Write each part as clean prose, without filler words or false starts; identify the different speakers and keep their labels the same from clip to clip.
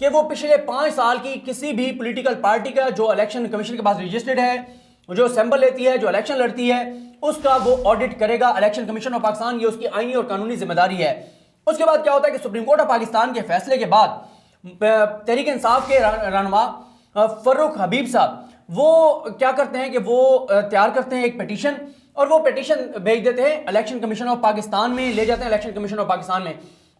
Speaker 1: کہ وہ پچھلے 5 سال کی کسی بھی پولیٹیکل پارٹی کا جو الیکشن کمیشن کے پاس رجسٹرڈ ہے، جو سیمبل لیتی ہے، جو الیکشن لڑتی ہے، اس کا وہ آڈٹ کرے گا الیکشن کمیشن آف پاکستان. یہ اس کی آئینی اور قانونی ذمہ داری ہے. اس کے بعد کیا ہوتا ہے کہ سپریم کورٹ آف پاکستان کے فیصلے کے بعد تحریک انصاف کے رہنما فاروق حبیب صاحب وہ کیا کرتے ہیں کہ وہ تیار کرتے ہیں ایک پیٹیشن، اور وہ پیٹیشن بھیج دیتے ہیں الیکشن کمیشن آف پاکستان میں، لے جاتے ہیں الیکشن کمیشن آف پاکستان میں.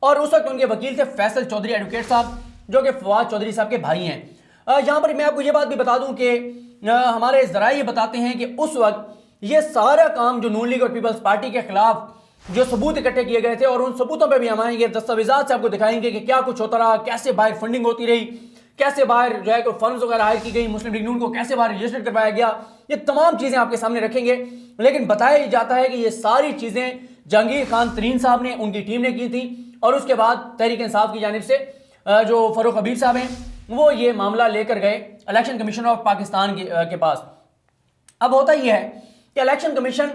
Speaker 1: اور اس وقت ان کے وکیل تھے فیصل چودھری ایڈوکیٹ صاحب، جو کہ فواد چودھری صاحب کے بھائی ہیں. یہاں پر میں آپ کو یہ بات بھی بتا دوں کہ ہمارے ذرائع یہ بتاتے ہیں کہ اس وقت یہ سارا کام جو نون لیگ اور پیپلز پارٹی کے خلاف جو ثبوت اکٹھے کیے گئے تھے، اور ان ثبوتوں پہ بھی ہم آئیں گے، دستاویزات سے آپ کو دکھائیں گے کہ کیا کچھ ہوتا رہا، کیسے باہر فنڈنگ ہوتی رہی، کیسے باہر جو ہے کہ فنڈز وغیرہ ہائر کی گئی، مسلم لیگ نون کو کیسے باہر رجسٹر کروایا گیا. یہ تمام چیزیں آپ کے سامنے رکھیں گے. لیکن بتایا جاتا ہے کہ یہ ساری چیزیں جہانگیر خان ترین صاحب نے، ان کی ٹیم نے کی تھی، اور اس کے بعد تحریک انصاف کی جانب سے جو فاروق حبیب صاحب ہیں وہ یہ معاملہ لے کر گئے الیکشن کمیشن آف پاکستان کے پاس. اب ہوتا یہ ہے کہ الیکشن کمیشن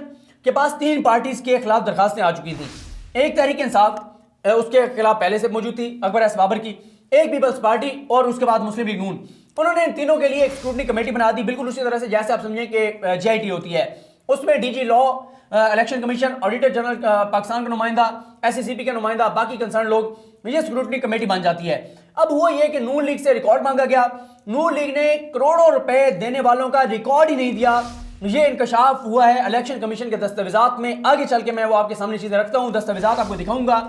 Speaker 1: کے پاس 3 پارٹیز کے خلاف درخواستیں آ چکی تھیں. ایک تحریک انصاف اس کے خلاف پہلے سے موجود تھی، اکبر ایس بابر کی، ایک پیپلز پارٹی، اور اس کے بعد مسلم لیگ نون. انہوں نے ان تینوں کے لیے ایک اسکروٹنی کمیٹی بنا دی، بالکل اسی طرح سے جیسے آپ سمجھیں کہ جے آئی ٹی ہوتی ہے. اس میں ڈی جی لا، election commission, auditor general Pakistan کا نمائندہ، ایس سی سی پی کا نمائندہ، باقی کنسرن لوگ، یہ اسکروٹنی کمیٹی بن جاتی ہے. اب ہوا یہ کہ نون لیگ سے ریکارڈ مانگا گیا، نون لیگ نے کروڑوں روپے دینے والوں کا ریکارڈ ہی نہیں دیا. یہ انکشاف ہوا ہے الیکشن کمیشن کے دستاویزات میں. آگے چل کے میں وہ آپ کے سامنے چیزیں رکھتا ہوں، دستاویزات آپ کو دکھاؤں گا.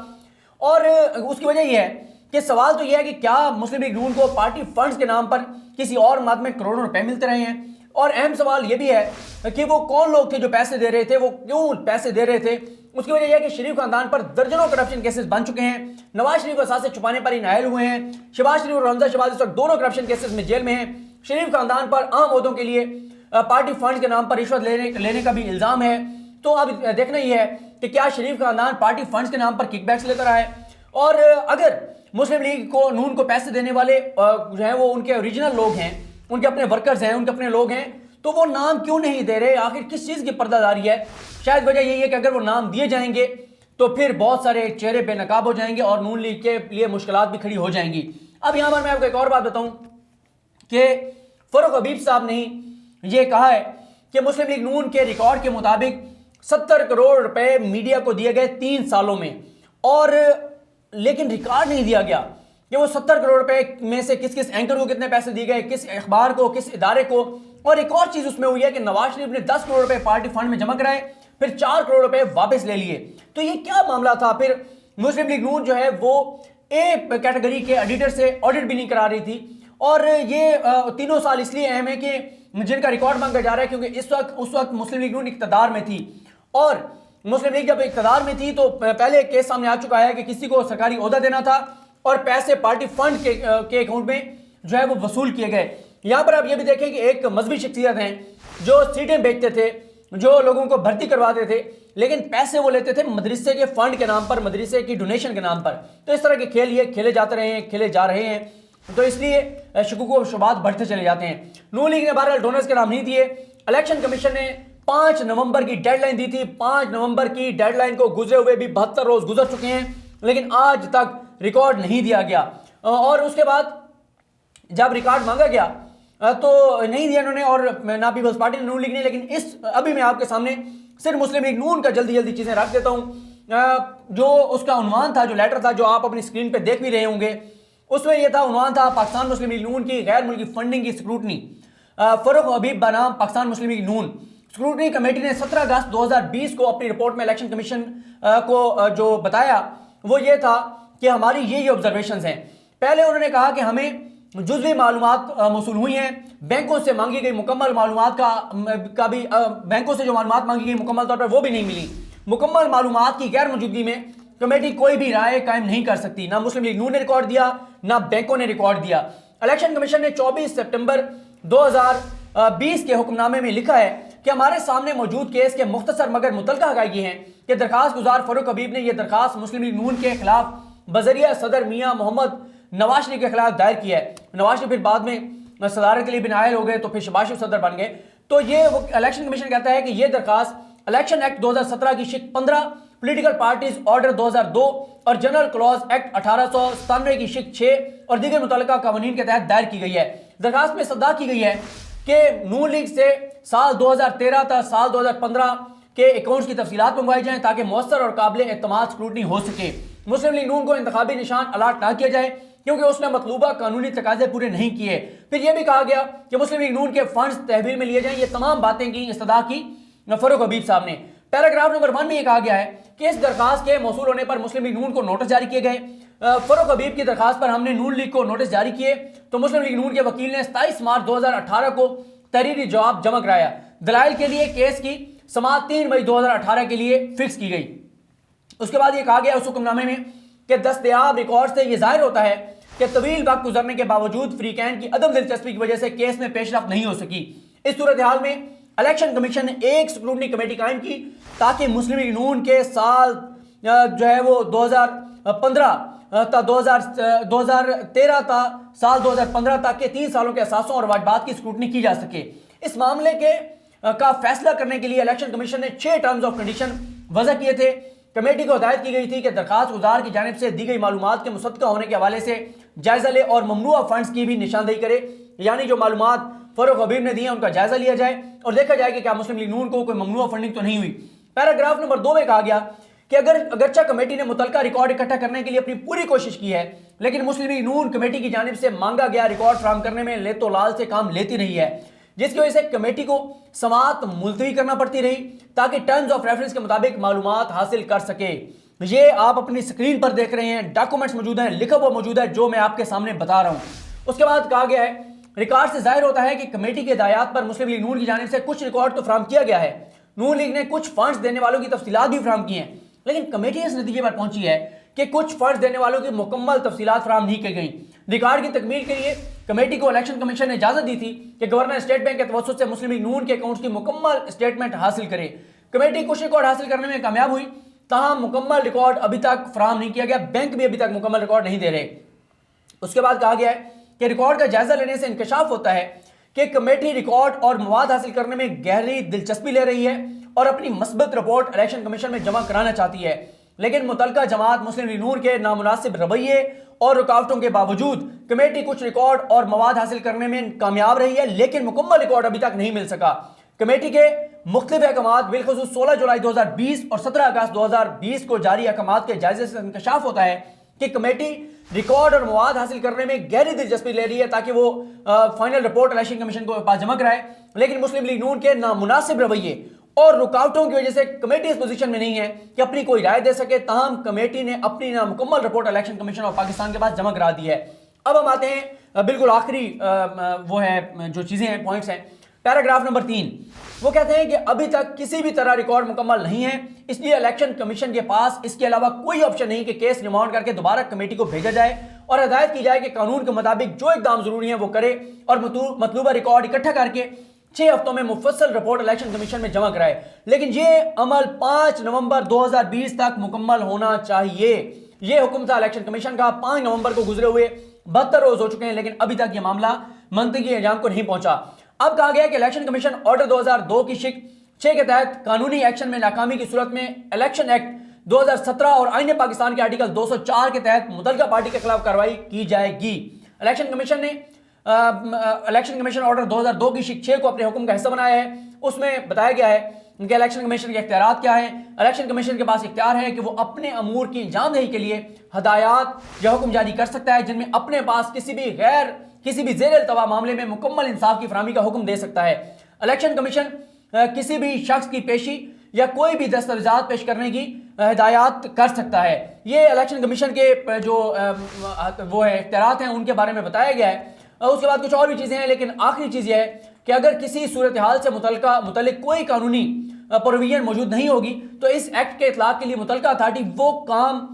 Speaker 1: اور اس کی وجہ یہ ہے کہ سوال تو یہ ہے کہ کیا مسلم لیگ نون کو پارٹی فنڈز کے نام پر کسی اور مد میں کروڑوں روپے ملتے رہے ہیں؟ اور اہم سوال یہ بھی ہے کہ وہ کون لوگ تھے جو پیسے دے رہے تھے، وہ کیوں پیسے دے رہے تھے؟ اس کی وجہ یہ ہے کہ شریف خاندان پر درجنوں کرپشن کیسز بن چکے ہیں. نواز شریف کو اثاثے چھپانے پر ہی نائل ہوئے ہیں. شہباز شریف اور حمزہ شہباز اس وقت دونوں کرپشن کیسز میں جیل میں ہیں. شریف خاندان پر عام عہدوں کے لیے پارٹی فنڈز کے نام پر رشوت لینے کا بھی الزام ہے. تو اب دیکھنا یہ ہے کہ کیا شریف خاندان پارٹی فنڈز کے نام پر کک بیکس لیتا رہا ہے؟ اور اگر مسلم لیگ کو نون کو پیسے دینے والے جو ہیں وہ ان کے اوریجنل لوگ ہیں، ان کے اپنے ورکرز ہیں، ان کے اپنے لوگ ہیں، تو وہ نام کیوں نہیں دے رہے؟ آخر کس چیز کی پردہ داری ہے؟ شاید وجہ یہی ہے کہ اگر وہ نام دیے جائیں گے تو پھر بہت سارے چہرے بے نقاب ہو جائیں گے اور نون لیگ کے لیے مشکلات بھی کھڑی ہو جائیں گی. اب یہاں پر میں آپ کو ایک اور بات بتاؤں کہ فاروق حبیب صاحب نے یہ کہا ہے کہ مسلم لیگ نون کے ریکارڈ کے مطابق 70 کروڑ روپے میڈیا کو دیے گئے 3 سالوں میں، اور لیکن ریکارڈ نہیں دیا گیا کہ وہ 70 کروڑ روپے میں سے کس کس اینکر کو کتنے پیسے دیے گئے، کس اخبار کو، کس ادارے کو. اور ایک اور چیز اس میں ہوئی ہے کہ نواز شریف نے 10 کروڑ روپے پارٹی فنڈ میں جمع کرائے، پھر 4 کروڑ روپے واپس لے لیے. تو یہ کیا معاملہ تھا؟ پھر مسلم لیگ نون جو ہے وہ اے کیٹیگری کے ایڈیٹر سے آڈٹ بھی نہیں کرا رہی تھی. اور یہ تینوں سال اس لیے اہم ہے کہ جن کا ریکارڈ مانگا جا رہا ہے کیونکہ اس وقت مسلم لیگ نون اقتدار میں تھی، اور مسلم لیگ جب اقتدار میں تھی تو پہلے ایک کیس سامنے آ چکا ہے کہ کسی کو سرکاری عہدہ دینا تھا اور پیسے پارٹی فنڈ کے اکاؤنٹ میں جو ہے وہ وصول کیے گئے. یہاں پر آپ یہ بھی دیکھیں کہ ایک مذہبی شخصیت ہیں جو سیٹیں بیچتے تھے، جو لوگوں کو بھرتی کرواتے تھے، لیکن پیسے وہ لیتے تھے مدرسے کے فنڈ کے نام پر، مدرسے کی ڈونیشن کے نام پر. تو اس طرح کے کھیل یہ کھیلے جاتے رہے ہیں، کھیلے جا رہے ہیں، تو اس لیے شکوک و شبہات بڑھتے چلے جاتے ہیں. نون لیگ نے بہرحال ڈونرز کے نام نہیں دیے. الیکشن کمیشن نے 5 نومبر کی ڈیڈ لائن دی تھی. 5 نومبر کی ڈیڈ لائن کو گزرے ہوئے بھی 72 روز گزر چکے ہیں، لیکن آج تک ریکارڈ نہیں دیا گیا. اور اس کے بعد جب ریکارڈ مانگا گیا تو نہیں دیا انہوں نے، اور نہ پیپلز پارٹی نے، نون لیگ نے. لیکن ابھی میں آپ کے سامنے صرف مسلم لیگ نون کا جلدی چیزیں رکھ دیتا ہوں. جو اس کا عنوان تھا، جو لیٹر تھا، جو آپ اپنی اسکرین پہ دیکھ بھی رہے ہوں گے، اس میں یہ تھا، عنوان تھا پاکستان مسلم لیگ نون کی غیر ملکی فنڈنگ کی اسکروٹنی. فاروق حبیب بنام پاکستان مسلم لیگ نون. اسکروٹنی کمیٹی نے 17 اگست 2020 کو اپنی رپورٹ میں الیکشن کمیشن کو جو بتایا وہ یہ تھا کہ ہماری یہ آبزرویشنز ہیں. پہلے انہوں نے کہا کہ ہمیں جزوی معلومات موصول ہوئی ہیں، بینکوں سے مانگی گئی مکمل معلومات کا بھی بینکوں سے جو معلومات مانگی گئی مکمل طور پر وہ بھی نہیں ملی. مکمل معلومات کی غیر موجودگی میں کمیٹی کوئی بھی رائے قائم نہیں کر سکتی. نہ مسلم لیگ نون نے ریکارڈ دیا، نہ بینکوں نے ریکارڈ دیا. الیکشن کمیشن نے 24 سپٹمبر 2020 کے حکم نامے میں لکھا ہے کہ ہمارے سامنے موجود کیس کے مختصر مگر متعلقہ حقائق یہ ہیں کہ درخواست گزار فاروق حبیب نے یہ درخواست مسلم لیگ نون کے خلاف بذریعہ صدر میاں محمد نواز شریف کے خلاف دائر کیا ہے. نواز شریف پھر بعد میں صدارت کے لیے بھی نائل ہو گئے تو پھر شہباز شریف صدر بن گئے. تو یہ الیکشن کمیشن کہتا ہے کہ یہ درخواست الیکشن ایکٹ 2017 کی شق 15 پولیٹیکل پارٹیز آرڈر 2002 اور جنرل کلاز ایکٹ 1897 کی شق 6 اور دیگر متعلقہ قوانین کے تحت دائر کی گئی ہے۔ درخواست میں استدعا کی گئی ہے کہ نون لیگ سے سال 2013 تا سال 2015 کے اکاؤنٹس کی تفصیلات منگوائی جائیں تاکہ مؤثر اور قابل اعتماد اسکروٹنی ہو سکے۔ مسلم لیگ نون کو انتخابی نشان الاٹ نہ کیا جائے کیونکہ اس نے مطلوبہ قانونی تقاضے پورے نہیں کیے۔ پھر یہ بھی کہا گیا کہ مسلم لیگ نون کے فنڈز تحویل میں لیے جائیں۔ یہ تمام باتیں کی استدعا کی فاروق حبیب صاحب نے۔ پیراگراف نمبر 1 میں یہ کہا گیا ہے کہ اس درخواست کے موصول ہونے پر مسلم لیگ نون کو نوٹس جاری کیے گئے۔ فاروق حبیب کی درخواست پر ہم نے نون لیگ کو نوٹس جاری کیے تو مسلم لیگ نون کے وکیل نے 27 مارچ 2018 کو تحریری جواب جمع کرایا۔ دلائل کے لیے کیس کی سماعت 3 مئی 2018 کے لیے فکس کی گئی۔ اس کے بعد یہ کہا گیا اس حکم نامے میں کہ دستیاب ریکارڈ سے یہ ظاہر ہوتا ہے کہ طویل وقت گزرنے کے باوجود فریقین کی عدم دلچسپی کی وجہ سے کیس میں پیش رفت نہیں ہو سکی۔ اس صورتحال میں الیکشن کمیشن نے ایک اسکروٹنی کمیٹی قائم کی تاکہ مسلم لیگ نون کے سال جو ہے وہ 2015 تا 2013 تا سال 2015 تک کے 3 سالوں کے اثاثوں اور واجبات کی اسکروٹنی کی جا سکے۔ اس معاملے کا فیصلہ کرنے کے لیے الیکشن کمیشن نے 6 ٹرمز آف کنڈیشن وضع کیے تھے۔ کمیٹی کو ہدایت کی گئی تھی کہ درخواست گزار کی جانب سے دی گئی معلومات کے مصدقہ ہونے کے حوالے سے جائزہ لے اور ممنوعہ فنڈز کی بھی نشاندہی کرے، یعنی جو معلومات فاروق حبیب نے دی ہیں ان کا جائزہ لیا جائے اور دیکھا جائے کہ کیا مسلم لیگ نون کو کوئی ممنوعہ فنڈنگ تو نہیں ہوئی۔ پیراگراف نمبر 2 میں کہا گیا کہ اگرچہ کمیٹی نے متعلقہ ریکارڈ اکٹھا کرنے کے لیے اپنی پوری کوشش کی ہے لیکن مسلم لیگ نون کمیٹی کی جانب سے مانگا گیا ریکارڈ فراہم کرنے میں لیت و لال سے کام لیتی رہی ہے، جس کی وجہ سے کمیٹی کو سماعت ملتوی کرنا پڑتی رہی تاکہ ٹرمز آف ریفرنس کے مطابق معلومات حاصل کر سکے۔ یہ آپ اپنی سکرین پر دیکھ رہے ہیں، ڈاکومنٹس موجود ہیں، لکھا ہوا موجود ہے جو میں آپ کے سامنے بتا رہا ہوں۔ اس کے بعد کہا گیا ہے ریکارڈ سے ظاہر ہوتا ہے کہ کمیٹی کے ہدایات پر مسلم لیگ نون کی جانب سے کچھ ریکارڈ تو فراہم کیا گیا ہے، نون لیگ نے کچھ فنڈز دینے والوں کی تفصیلات بھی فراہم کی ہیں، لیکن کمیٹی اس نتیجے پر پہنچی ہے کہ کچھ فنڈز دینے والوں کی مکمل تفصیلات فراہم نہیں کی گئیں۔ ریکارڈ کی تکمیل کے لیے کمیٹی کو الیکشن کمیشن نے اجازت دی تھی کہ گورنر اسٹیٹ بینک کے توسط سے مسلم لیگ نون کے اکاؤنٹس کی مکمل اسٹیٹمنٹ حاصل کرے۔ کمیٹی کچھ ریکارڈ حاصل کرنے میں کامیاب ہوئی، تاہم مکمل ریکارڈ ابھی تک فراہم نہیں کیا گیا، بینک بھی ابھی تک مکمل ریکارڈ نہیں دے رہے۔ اس کے بعد کہا گیا ہے کہ ریکارڈ کا جائزہ لینے سے انکشاف ہوتا ہے کہ کمیٹی ریکارڈ اور مواد حاصل کرنے میں گہری دلچسپی لے رہی ہے اور اپنی مثبت رپورٹ الیکشن کمیشن میں جمع کرانا چاہتی ہے، لیکن متعلقہ جماعت مسلم لیگ نون کے نامناسب رویے اور رکاوٹوں کے باوجود کمیٹی کچھ ریکارڈ اور مواد حاصل کرنے میں کامیاب رہی ہے لیکن مکمل ریکارڈ ابھی تک نہیں مل سکا۔ کمیٹی کے مختلف احکامات بالخصوص 16 جولائی 2020 اور 17 اگست 2020 کو جاری احکامات کے جائزے سے انکشاف ہوتا ہے کہ کمیٹی ریکارڈ اور مواد حاصل کرنے میں گہری دلچسپی لے رہی ہے تاکہ وہ فائنل رپورٹ الیکشن کمیشن کو پاس جمع کرائے، لیکن مسلم لیگ نون کے نامناسب رویے اور رکاوٹوں کی وجہ سے کمیٹی اس پوزیشن میں نہیں ہے کہ اپنی کوئی رائے دے سکے، تاہم کمیٹی نے اپنی نامکمل report election commission of Pakistan کے پاس جمع کرا دی ہے۔ اب ہم آتے ہیں بالکل آخری وہ ہے جو چیزیں ہیں، پوائنٹس ہیں۔ پیراگراف نمبر 3 وہ کہتے ہیں کہ ابھی تک کسی بھی طرح ریکارڈ مکمل نہیں ہے، اس لیے الیکشن کمیشن کے پاس اس کے علاوہ کوئی آپشن نہیں کہ کیس ریمانڈ کر کے دوبارہ کمیٹی کو بھیجا جائے اور ہدایت کی جائے کہ قانون کے مطابق جو اقدام ضروری ہیں وہ کرے اور مطلوبہ ریکارڈ اکٹھا کر کے 6 ہفتوں میں مفصل رپورٹ الیکشن کمیشن میں جمع کرائے، لیکن یہ عمل 5 نومبر 2020 تک مکمل ہونا چاہیے۔ یہ حکم تھا الیکشن کمیشن کا۔ 5 نومبر کو گزرے ہوئے 72 روز ہو چکے ہیں لیکن ابھی تک یہ معاملہ منطقی انجام کو نہیں پہنچا۔ اب کہا گیا کہ الیکشن کمیشن آرڈر 2002 کی شق 6 کے تحت قانونی ایکشن میں ناکامی کی صورت میں الیکشن ایکٹ 2017 اور آئین پاکستان کے آرٹیکل 204 کے تحت متعلقہ پارٹی کے خلاف کارروائی کی جائے گی۔ الیکشن کمیشن آرڈر 2002 کی شق 6 کو اپنے حکم کا حصہ بنایا ہے۔ اس میں بتایا گیا ہے کہ الیکشن کمیشن کے اختیارات کیا ہیں۔ الیکشن کمیشن کے پاس اختیار ہے کہ وہ اپنے امور کی انجام دہی کے لیے ہدایات یا حکم جاری کر سکتا ہے جن میں اپنے پاس کسی بھی زیر التوا معاملے میں مکمل انصاف کی فراہمی کا حکم دے سکتا ہے۔ الیکشن کمیشن کسی بھی شخص کی پیشی یا کوئی بھی دستاویزات پیش کرنے کی ہدایات کر سکتا ہے۔ یہ الیکشن کمیشن کے جو وہ اختیارات ہیں ان کے بارے میں بتایا گیا ہے۔ اس کے بعد کچھ اور بھی چیزیں ہیں لیکن آخری چیز یہ ہے کہ اگر کسی صورتحال سے متعلق کوئی قانونی پروویژن موجود نہیں ہوگی تو اس ایکٹ کے اطلاق کے لیے متعلقہ اتھارٹی وہ کام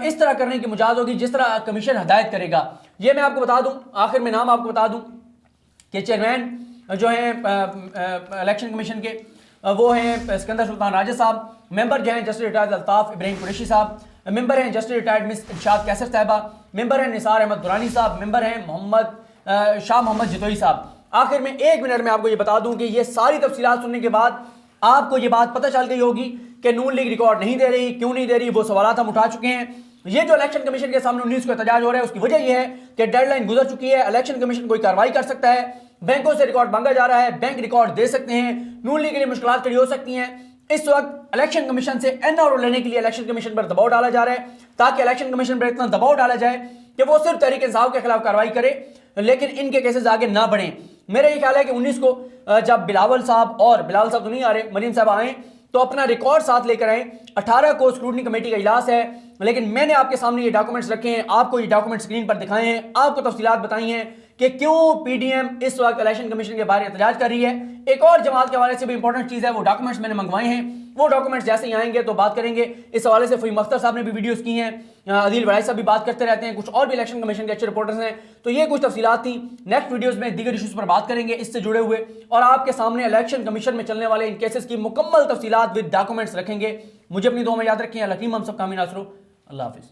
Speaker 1: اس طرح کرنے کی مجاز ہوگی جس طرح کمیشن ہدایت کرے گا۔ یہ میں آپ کو بتا دوں، آخر میں نام آپ کو بتا دوں کہ چیئرمین جو ہیں الیکشن کمیشن کے وہ ہیں اسکندر سلطان راجہ صاحب، ممبر جو ہیں جسٹس ریٹائرڈ الطاف ابراہیم قریشی صاحب، ممبر ہیں جسٹس ریٹائرڈ مس ارشاد کیسر صاحبہ، ممبر ہیں نثار احمد درانی صاحب، ممبر ہیں شاہ محمد جتوئی صاحب۔ آخر میں 1 منٹ میں آپ کو یہ بتا دوں کہ یہ ساری تفصیلات سننے کے بعد آپ کو یہ بات پتہ چل گئی ہوگی کہ نون لیگ ریکارڈ نہیں دے رہی، کیوں نہیں دے رہی، وہ سوالات ہم اٹھا چکے ہیں۔ یہ جو الیکشن کمیشن کے سامنے 19 کو احتجاج ہو رہا ہے، اس کی وجہ یہ ہے کہ ڈیڈ لائن گزر چکی ہے، الیکشن کمیشن کوئی کارروائی کر سکتا ہے، بینکوں سے ریکارڈ مانگا جا رہا ہے، بینک ریکارڈ دے سکتے ہیں، نون لیگ کے لیے مشکلات کھڑی ہو سکتی ہیں۔ اس وقت الیکشن کمیشن سے NRO لینے کے لیے الیکشن کمیشن پر دباؤ ڈالا جا رہا ہے، تاکہ الیکشن کمیشن پر اتنا دباؤ ڈالا جائے کہ وہ صرف تحریک انصاف کے خلاف کارروائی کرے، لیکن ان کے کیسز آگے نہ بڑھیں۔ میرا یہ خیال ہے کہ 19 کو جب بلاول صاحب تو نہیں آ رہے، مریم صاحب آئیں تو اپنا ریکارڈ ساتھ لے کر آئیں۔ 18 کو اسکروٹنی کمیٹی کا اجلاس ہے، لیکن میں نے آپ کے سامنے یہ ڈاکومنٹس رکھے ہیں، آپ کو یہ ڈاکومنٹ اسکرین پر دکھائے ہیں، آپ کو تفصیلات بتائی ہیں کہ کیوں پی ڈی ایم اس وقت الیکشن کمیشن کے بارے احتجاج کر رہی ہے۔ ایک اور جماعت کے حوالے سے بھی امپورٹنٹ چیز ہے، وہ ڈاکومنٹس میں نے منگوائے ہیں، وہ ڈاکومنٹس جیسے ہی آئیں گے تو بات کریں گے۔ اس حوالے سے فہیم اختر صاحب نے بھی ویڈیوز کی ہیں، عدیل وڑائی صاحب بھی بات کرتے رہتے ہیں، کچھ اور بھی الیکشن کمیشن کے اچھے رپورٹرز ہیں۔ تو یہ کچھ تفصیلات تھیں، نیکسٹ ویڈیوز میں دیگر ایشوز پر بات کریں گے اس سے جڑے ہوئے، اور آپ کے سامنے الیکشن کمیشن میں چلنے والے ان کیسز کی مکمل تفصیلات ود ڈاکومنٹس رکھیں گے۔ مجھے اپنی دعا میں یاد رکھیں۔ اللہ کریم ہم سب کا امین آسرو۔ اللہ حافظ۔